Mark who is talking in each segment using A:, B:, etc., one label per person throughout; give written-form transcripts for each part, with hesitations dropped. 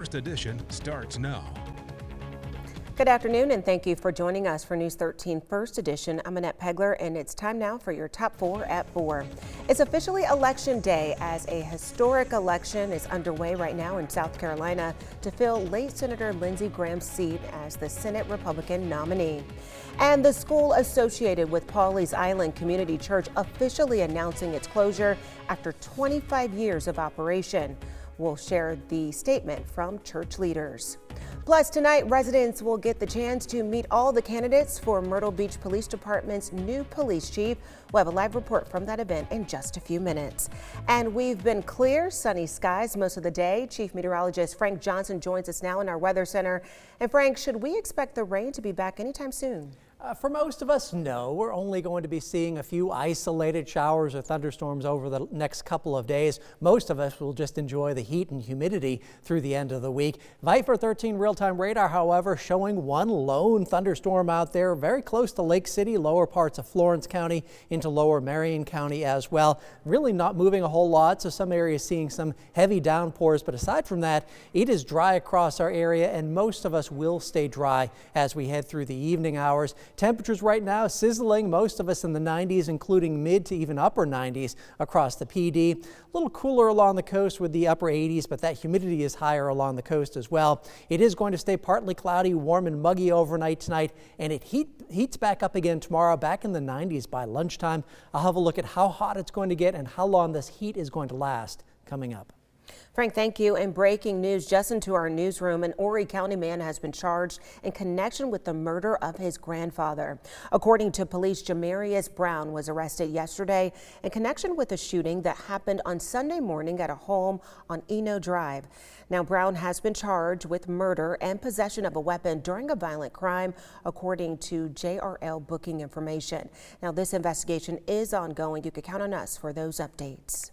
A: First edition starts now.
B: Good afternoon and thank you for joining us for News 13 First Edition. I'm Annette Pegler and it's time now for your top 4 at 4. It's officially Election Day as a historic election is underway right now in South Carolina to fill late Senator Lindsey Graham's seat as the Senate Republican nominee. And the school associated with Pawleys Island Community Church officially announcing its closure after 25 years of operation. We'll share the statement from church leaders. Plus, tonight, residents will get the chance to meet all the candidates for Myrtle Beach Police Department's new police chief. We'll have a live report from that event in just a few minutes. And we've been clear, sunny skies most of the day. Chief Meteorologist Frank Johnson joins us now in our weather center. And Frank, should we expect the rain to be back anytime soon?
C: For most of us, no. We're only going to be seeing a few isolated showers or thunderstorms over the next couple of days. Most of us will just enjoy the heat and humidity through the end of the week. Viper 13 real-time radar, however, showing one lone thunderstorm out there very close to Lake City, lower parts of Florence County into lower Marion County as well. Really not moving a whole lot, so some areas seeing some heavy downpours. But aside from that, it is dry across our area, and most of us will stay dry as we head through the evening hours. Temperatures right now sizzling, most of us in the 90s, including mid to even upper 90s across the PD. A little cooler along the coast with the upper 80s, but that humidity is higher along the coast as well. It is going to stay partly cloudy, warm and muggy overnight tonight, and it heats back up again tomorrow, back in the 90s by lunchtime. I'll have a look at how hot it's going to get and how long this heat is going to last coming up.
B: Frank, thank you. And breaking news just into our newsroom, an Horry County man has been charged in connection with the murder of his grandfather. According to police, Jamarius Brown was arrested yesterday in connection with a shooting that happened on Sunday morning at a home on Eno Drive. Now, Brown has been charged with murder and possession of a weapon during a violent crime, according to JRL booking information. Now, this investigation is ongoing. You can count on us for those updates.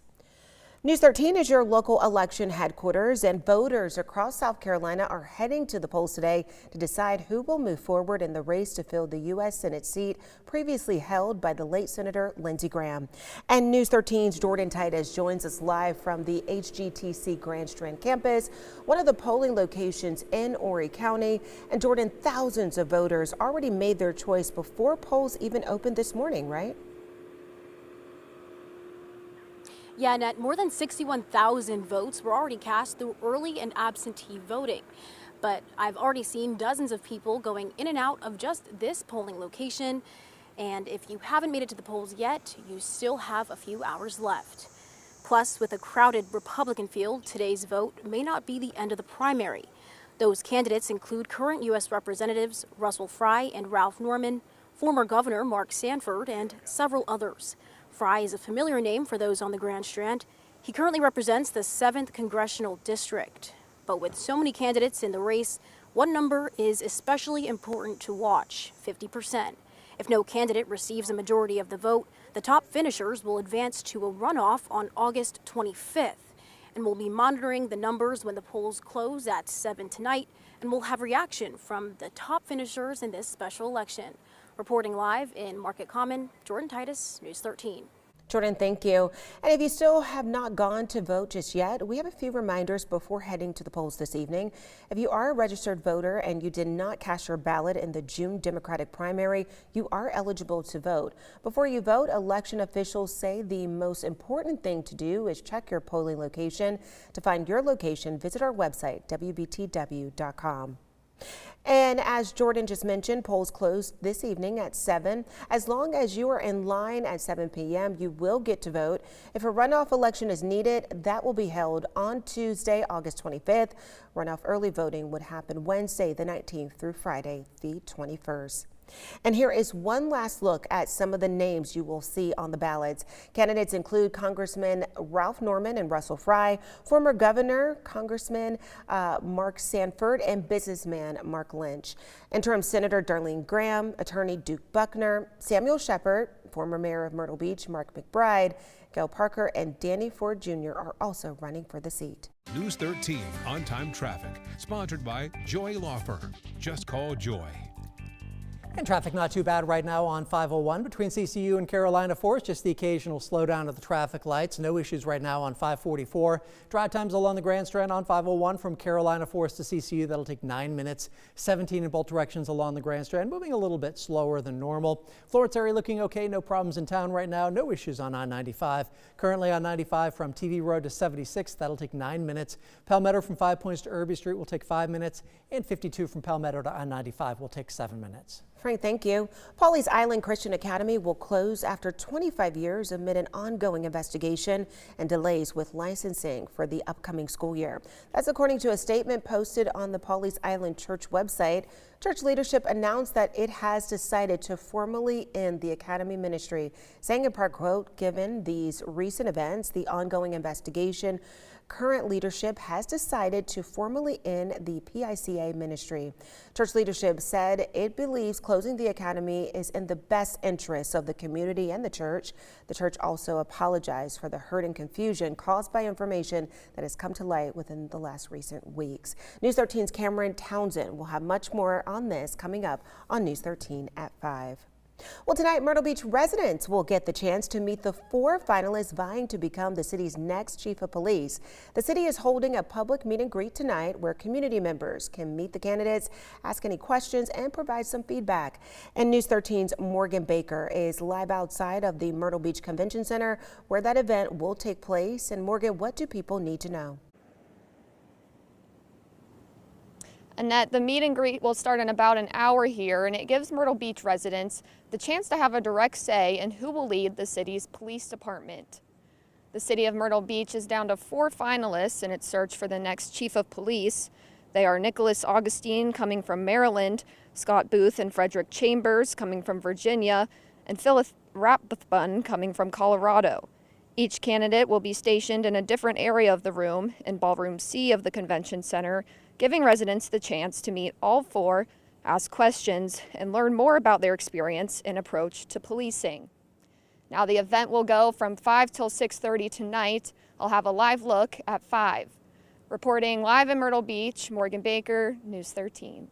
B: News 13 is your local election headquarters, and voters across South Carolina are heading to the polls today to decide who will move forward in the race to fill the U.S. Senate seat previously held by the late Senator Lindsey Graham. And News 13's Jordan Titus joins us live from the HGTC Grand Strand campus, one of the polling locations in Horry County. And Jordan, thousands of voters already made their choice before polls even opened this morning, right?
D: Yeah, Annette, more than 61,000 votes were already cast through early and absentee voting. But I've already seen dozens of people going in and out of just this polling location. And if you haven't made it to the polls yet, you still have a few hours left. Plus, with a crowded Republican field, today's vote may not be the end of the primary. Those candidates include current U.S. Representatives Russell Fry and Ralph Norman, former Governor Mark Sanford, and several others. Fry is a familiar name for those on the Grand Strand. He currently represents the 7th Congressional District. But with so many candidates in the race, one number is especially important to watch: 50%. If no candidate receives a majority of the vote, the top finishers will advance to a runoff on August 25th. And we'll be monitoring the numbers when the polls close at 7 tonight, and we'll have reaction from the top finishers in this special election. Reporting live in Market Common, Jordan Titus, News 13.
B: Jordan, thank you. And if you still have not gone to vote just yet, we have a few reminders before heading to the polls this evening. If you are a registered voter and you did not cast your ballot in the June Democratic primary, you are eligible to vote. Before you vote, election officials say the most important thing to do is check your polling location. To find your location, visit our website, WBTW.com. And as Jordan just mentioned, polls close this evening at 7. As long as you are in line at 7 p.m., you will get to vote. If a runoff election is needed, that will be held on Tuesday, August 25th. Runoff early voting would happen Wednesday, the 19th through Friday, the 21st. And here is one last look at some of the names you will see on the ballots. Candidates include Congressman Ralph Norman and Russell Fry, former Governor Congressman Mark Sanford, and businessman Mark Lynch. Interim Senator Darlene Graham, Attorney Duke Buckner, Samuel Shepard, former Mayor of Myrtle Beach Mark McBride, Gail Parker, and Danny Ford Jr. are also running for the seat.
A: News 13 on-time traffic, sponsored by Joy Law Firm. Just call Joy.
C: And traffic not too bad right now on 501 between CCU and Carolina Forest. Just the occasional slowdown at the traffic lights. No issues right now on 544. Drive times along the Grand Strand on 501 from Carolina Forest to CCU. That'll take 9 minutes. 17 in both directions along the Grand Strand. Moving a little bit slower than normal. Florence area looking okay. No problems in town right now. No issues on I-95. Currently on 95 from TV Road to 76. That'll take 9 minutes. Palmetto from 5 Points to Irby Street will take 5 minutes. And 52 from Palmetto to I-95 will take 7 minutes.
B: Frank, thank you. Pawleys Island Christian Academy will close after 25 years amid an ongoing investigation and delays with licensing for the upcoming school year. That's according to a statement posted on the Pawleys Island Church website. Church leadership announced that it has decided to formally end the academy ministry, saying in part, quote, given these recent events, the ongoing investigation, current leadership has decided to formally end the PICA ministry. Church leadership said it believes closing the academy is in the best interests of the community and the church. The church also apologized for the hurt and confusion caused by information that has come to light within the last recent weeks. News 13's Cameron Townsend will have much more on this coming up on News 13 at 5. Well, tonight, Myrtle Beach residents will get the chance to meet the 4 finalists vying to become the city's next chief of police. The city is holding a public meet and greet tonight where community members can meet the candidates, ask any questions, and provide some feedback. And News 13's Morgan Baker is live outside of the Myrtle Beach Convention Center where that event will take place. And Morgan, what do people need to know?
E: Annette, the meet and greet will start in about an hour here, and it gives Myrtle Beach residents the chance to have a direct say in who will lead the city's police department. The city of Myrtle Beach is down to 4 finalists in its search for the next chief of police. They are Nicholas Augustine, coming from Maryland, Scott Booth and Frederick Chambers, coming from Virginia, and Phyllis Rathbun, coming from Colorado. Each candidate will be stationed in a different area of the room, in Ballroom C of the Convention Center, giving residents the chance to meet all 4, ask questions, and learn more about their experience and approach to policing. Now, the event will go from 5 till 6:30 tonight. I'll have a live look at 5. Reporting live in Myrtle Beach, Morgan Baker, News 13.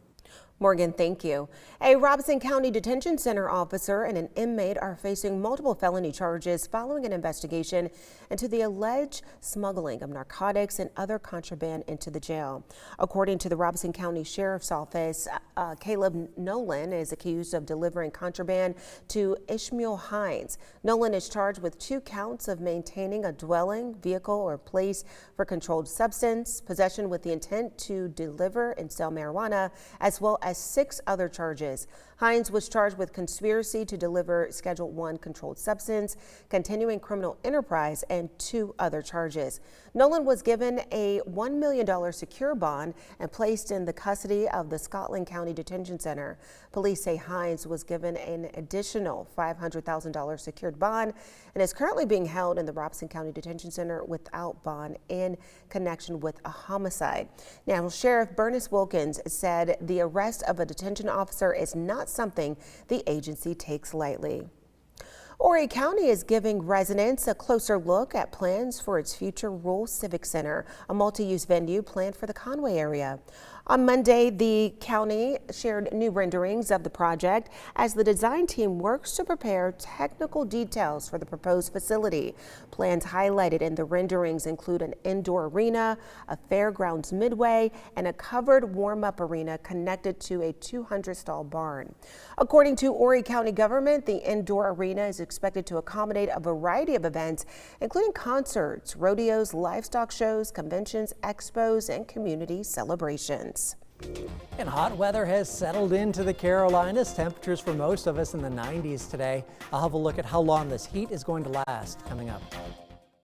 B: Morgan, thank you. A Robeson County Detention Center officer and an inmate are facing multiple felony charges following an investigation into the alleged smuggling of narcotics and other contraband into the jail. According to the Robeson County Sheriff's Office, Caleb Nolan is accused of delivering contraband to Ishmael Hines. Nolan is charged with 2 counts of maintaining a dwelling, vehicle, or place for controlled substance, possession with the intent to deliver and sell marijuana, as well as 6 other charges. Hines was charged with conspiracy to deliver Schedule 1 controlled substance, continuing criminal enterprise, and 2 other charges. Nolan was given a $1 million secure bond and placed in the custody of the Scotland County Detention Center. Police say Hines was given an additional $500,000 secured bond and is currently being held in the Robeson County Detention Center without bond in connection with a homicide. Now, Sheriff Bernice Wilkins said the arrest of a detention officer is not something the agency takes lightly. Horry County is giving residents a closer look at plans for its future rural civic center, a multi-use venue planned for the Conway area. On Monday, the county shared new renderings of the project as the design team works to prepare technical details for the proposed facility. Plans highlighted in the renderings include an indoor arena, a fairgrounds midway, and a covered warm-up arena connected to a 200-stall barn. According to Horry County government, the indoor arena is expected to accommodate a variety of events, including concerts, rodeos, livestock shows, conventions, expos, and community celebrations.
C: And hot weather has settled into the Carolinas. Temperatures for most of us in the 90s today. I'll have a look at how long this heat is going to last coming up.